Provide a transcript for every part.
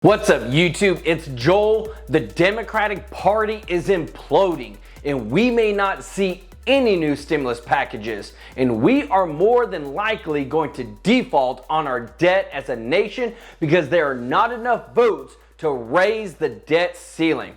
What's up, YouTube? It's Joel. The Democratic Party is imploding, and we may not see any new stimulus packages, and we are more than likely going to default on our debt as a nation because there are not enough votes to raise the debt ceiling.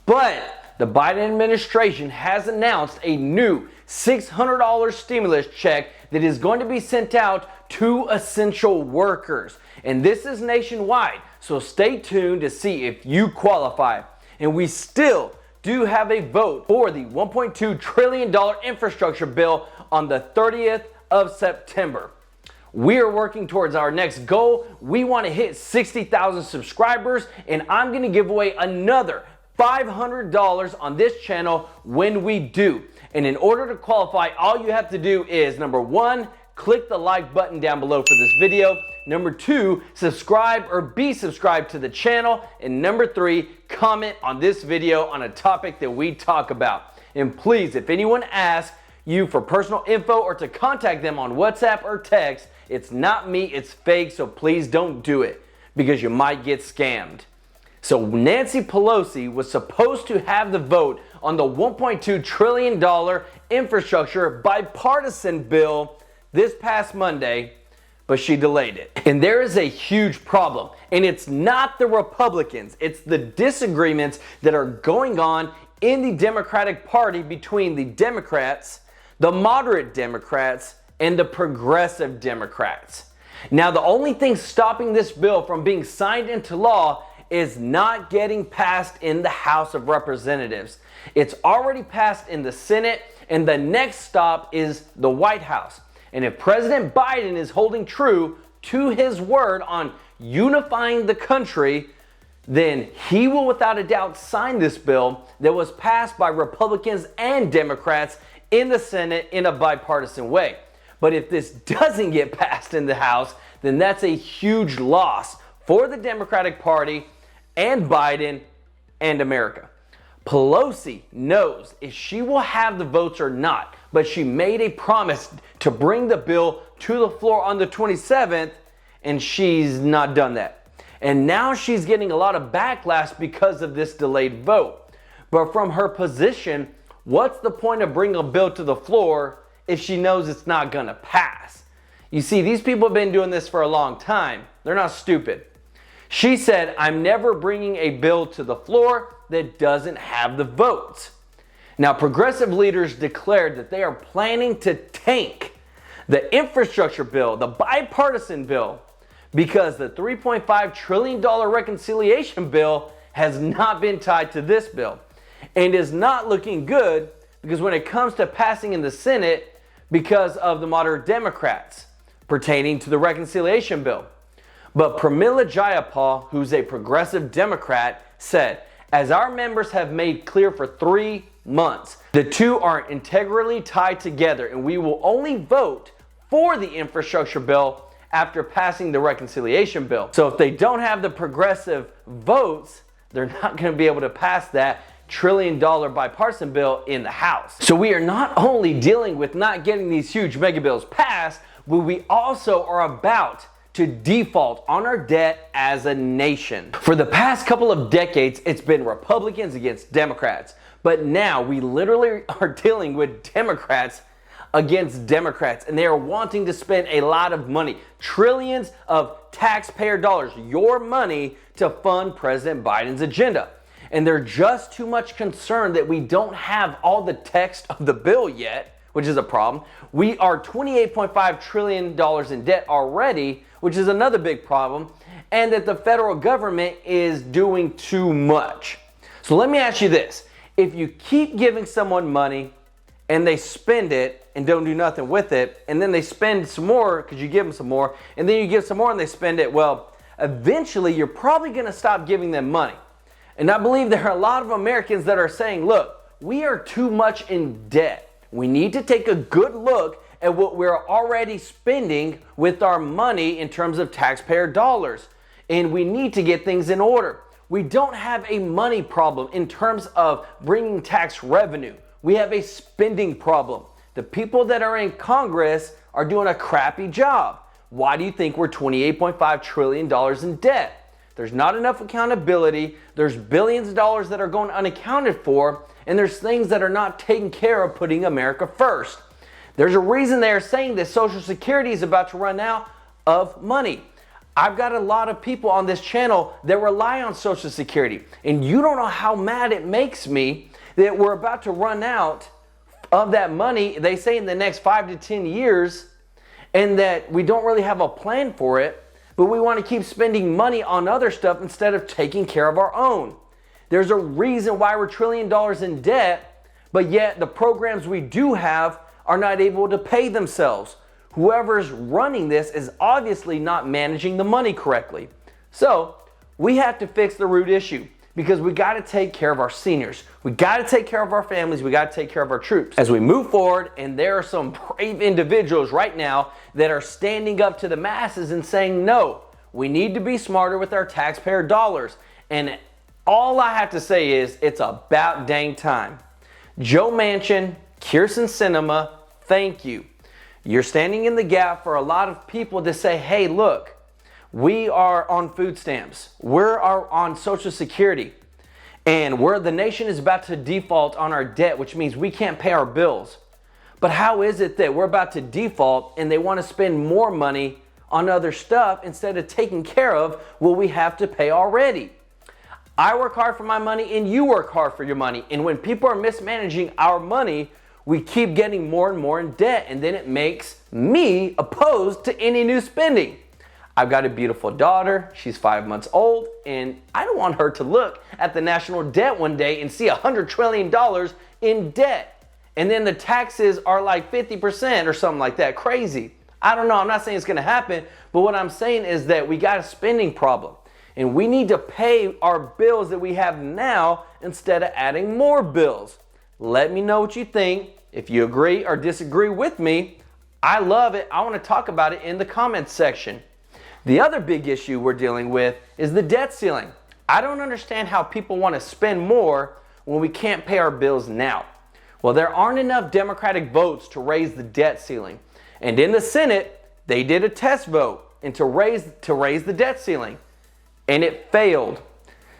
But the Biden administration has announced a new $600 stimulus check that is going to be sent out to essential workers, and this is nationwide. So stay tuned to see if you qualify. And we still do have a vote for the $1.2 trillion infrastructure bill on the 30th of September. We are working towards our next goal. We want to hit 60,000 subscribers, and I'm going to give away another $500 on this channel when we do. And in order to qualify, all you have to do is, number one, click the like button down below for this video. Number two, subscribe or be subscribed to the channel. And number three, comment on this video on a topic that we talk about. And please, if anyone asks you for personal info or to contact them on WhatsApp or text, it's not me, it's fake, so please don't do it because you might get scammed. So Nancy Pelosi was supposed to have the vote on the $1.2 trillion infrastructure bipartisan bill this past Monday, but she delayed it. And there is a huge problem, and it's not the Republicans, it's the disagreements that are going on in the Democratic Party between the Democrats, the moderate Democrats, and the progressive Democrats. Now, the only thing stopping this bill from being signed into law is not getting passed in the House of Representatives. It's already passed in the Senate, and the next stop is the White House. And if President Biden is holding true to his word on unifying the country, then he will without a doubt sign this bill that was passed by Republicans and Democrats in the Senate in a bipartisan way. But if this doesn't get passed in the House, then that's a huge loss for the Democratic Party and Biden and America. Pelosi knows if she will have the votes or not, but she made a promise to bring the bill to the floor on the 27th, and she's not done that. And now she's getting a lot of backlash because of this delayed vote. But from her position, what's the point of bringing a bill to the floor if she knows it's not going to pass? You see, these people have been doing this for a long time. They're not stupid. She said, "I'm never bringing a bill to the floor that doesn't have the votes." Now, progressive leaders declared that they are planning to tank the infrastructure bill, the bipartisan bill, because the $3.5 trillion reconciliation bill has not been tied to this bill and is not looking good because when it comes to passing in the Senate because of the moderate Democrats pertaining to the reconciliation bill. But Pramila Jayapal, who's a progressive Democrat, said, "As our members have made clear for 3 months, the two are integrally tied together, and we will only vote for the infrastructure bill after passing the reconciliation bill." So if they don't have the progressive votes, they're not going to be able to pass that $1 trillion bipartisan bill in the House. So we are not only dealing with not getting these huge mega bills passed, but we also are about to default on our debt as a nation. For the past couple of decades, it's been Republicans against Democrats. But now we literally are dealing with Democrats against Democrats, and they are wanting to spend a lot of money, trillions of taxpayer dollars, your money, to fund President Biden's agenda. And they're just too much concerned that we don't have all the text of the bill yet, which is a problem. We are $28.5 trillion in debt already, which is another big problem, and that the federal government is doing too much. So let me ask you this. If you keep giving someone money and they spend it and don't do nothing with it, and then they spend some more because you give them some more, and then you give some more and they spend it, well, eventually you're probably going to stop giving them money. And I believe there are a lot of Americans that are saying, look, we are too much in debt. We need to take a good look at what we're already spending with our money in terms of taxpayer dollars. And we need to get things in order. We don't have a money problem in terms of bringing tax revenue. We have a spending problem. The people that are in Congress are doing a crappy job. Why do you think we're $28.5 trillion in debt? There's not enough accountability. There's billions of dollars that are going unaccounted for, and there's things that are not taken care of putting America first. There's a reason they are saying that Social Security is about to run out of money. I've got a lot of people on this channel that rely on Social Security, and you don't know how mad it makes me that we're about to run out of that money, they say in the next 5 to 10 years, and that we don't really have a plan for it, but we want to keep spending money on other stuff instead of taking care of our own. There's a reason why we're $1 trillion in debt, but yet the programs we do have are not able to pay themselves. Whoever's running this is obviously not managing the money correctly. So we have to fix the root issue, because we got to take care of our seniors. We got to take care of our families. We got to take care of our troops. As we move forward, and there are some brave individuals right now that are standing up to the masses and saying, no, we need to be smarter with our taxpayer dollars. And all I have to say is, it's about dang time. Joe Manchin, Kyrsten Sinema, thank you. You're standing in the gap for a lot of people to say, hey, look, we are on food stamps. We're on Social Security. And the nation is about to default on our debt, which means we can't pay our bills. But how is it that we're about to default and they want to spend more money on other stuff instead of taking care of what we have to pay already? I work hard for my money and you work hard for your money. And when people are mismanaging our money, we keep getting more and more in debt, and then it makes me opposed to any new spending. I've got a beautiful daughter. She's 5 months old, and I don't want her to look at the national debt one day and see $100 trillion in debt. And then the taxes are like 50% or something like that. Crazy. I don't know. I'm not saying it's going to happen, but what I'm saying is that we got a spending problem, and we need to pay our bills that we have now instead of adding more bills. Let me know what you think. If you agree or disagree with me, I love it. I want to talk about it in the comments section. The other big issue we're dealing with is the debt ceiling. I don't understand how people want to spend more when we can't pay our bills now. Well, there aren't enough Democratic votes to raise the debt ceiling. And in the Senate, they did a test vote and to raise the debt ceiling, and it failed.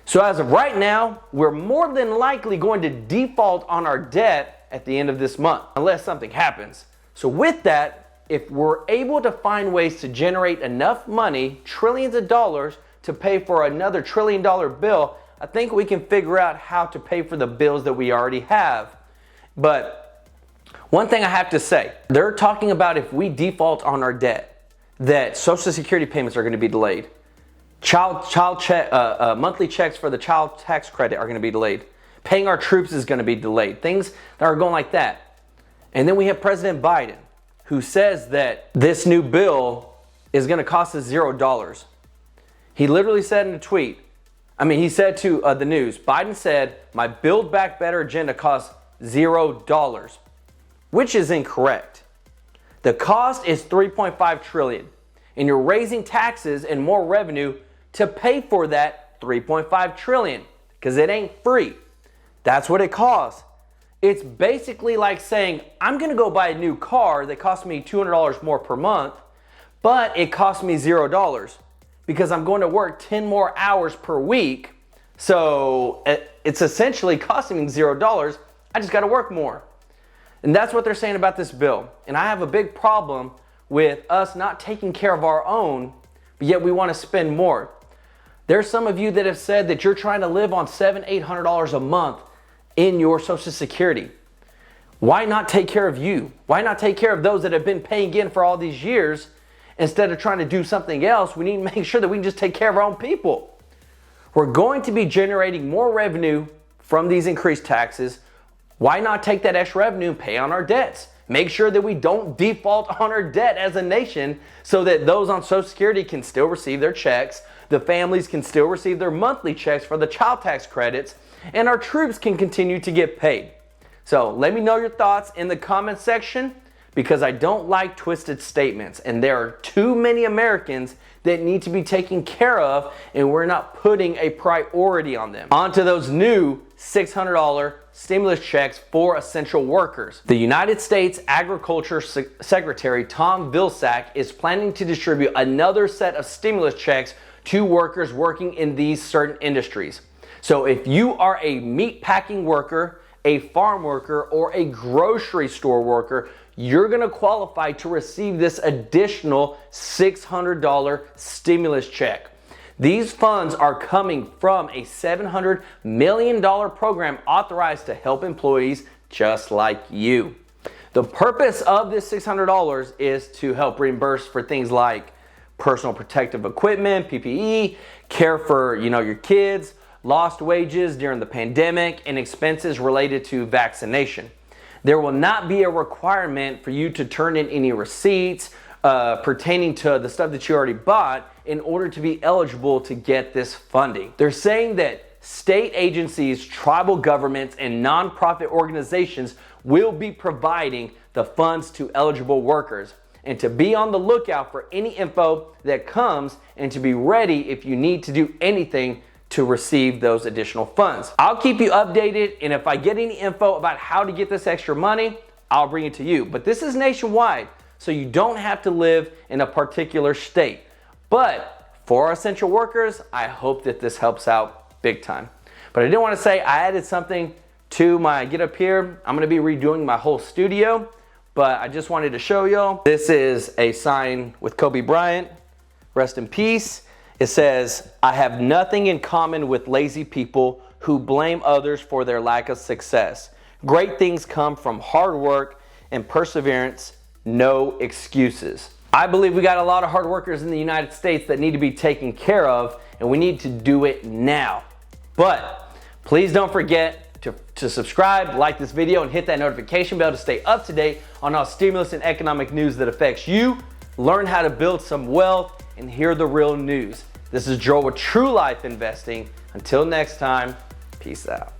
So as of right now, we're more than likely going to default on our debt at the end of this month, unless something happens. So with that, if we're able to find ways to generate enough money, trillions of dollars, to pay for another $1 trillion bill, I think we can figure out how to pay for the bills that we already have. But one thing I have to say, they're talking about if we default on our debt, that Social Security payments are going to be delayed. Monthly checks for the child tax credit are going to be delayed. Paying our troops is going to be delayed. Things that are going like that. And then we have President Biden, who says that this new bill is going to cost us $0. He literally said in a tweet, he said to the news, Biden said, my Build Back Better agenda costs $0, which is incorrect. The cost is $3.5 trillion, and you're raising taxes and more revenue to pay for that $3.5 trillion, because it ain't free. That's what it costs. It's basically like saying, I'm going to go buy a new car that costs me $200 more per month, but it costs me $0 because I'm going to work 10 more hours per week. So it's essentially costing me $0. I just got to work more. And that's what they're saying about this bill. And I have a big problem with us not taking care of our own, but yet we want to spend more. There's some of you that have said that you're trying to live on $700-800 a month in your Social Security. Why not take care of you? Why not take care of those that have been paying in for all these years? Instead of trying to do something else, we need to make sure that we can just take care of our own people. We're going to be generating more revenue from these increased taxes. Why not take that extra revenue and pay on our debts? Make sure that we don't default on our debt as a nation so that those on Social Security can still receive their checks, the families can still receive their monthly checks for the child tax credits, and our troops can continue to get paid. So let me know your thoughts in the comment section, because I don't like twisted statements, and there are too many Americans that need to be taken care of, and we're not putting a priority on them. On to those new $600 stimulus checks for essential workers. The United States Agriculture Secretary Tom Vilsack is planning to distribute another set of stimulus checks to workers working in these certain industries. So if you are a meat packing worker, a farm worker, or a grocery store worker, you're gonna qualify to receive this additional $600 stimulus check. These funds are coming from a $700 million program authorized to help employees just like you. The purpose of this $600 is to help reimburse for things like personal protective equipment, PPE, care for your kids, lost wages during the pandemic, and expenses related to vaccination. There will not be a requirement for you to turn in any receipts pertaining to the stuff that you already bought in order to be eligible to get this funding. They're saying that state agencies, tribal governments, and nonprofit organizations will be providing the funds to eligible workers, and to be on the lookout for any info that comes and to be ready if you need to do anything to receive those additional funds. I'll keep you updated, and if I get any info about how to get this extra money, I'll bring it to you. But this is nationwide, so you don't have to live in a particular state. But for our essential workers, I hope that this helps out big time. But I did want to say I added something to my get up here. I'm gonna be redoing my whole studio, but I just wanted to show y'all. This is a sign with Kobe Bryant, rest in peace. It says, "I have nothing in common with lazy people who blame others for their lack of success. Great things come from hard work and perseverance, no excuses." I believe we got a lot of hard workers in the United States that need to be taken care of, and we need to do it now. But please don't forget to subscribe, like this video, and hit that notification bell to stay up to date on all stimulus and economic news that affects you. Learn how to build some wealth and hear the real news. This is Joel with True Life Investing. Until next time, peace out.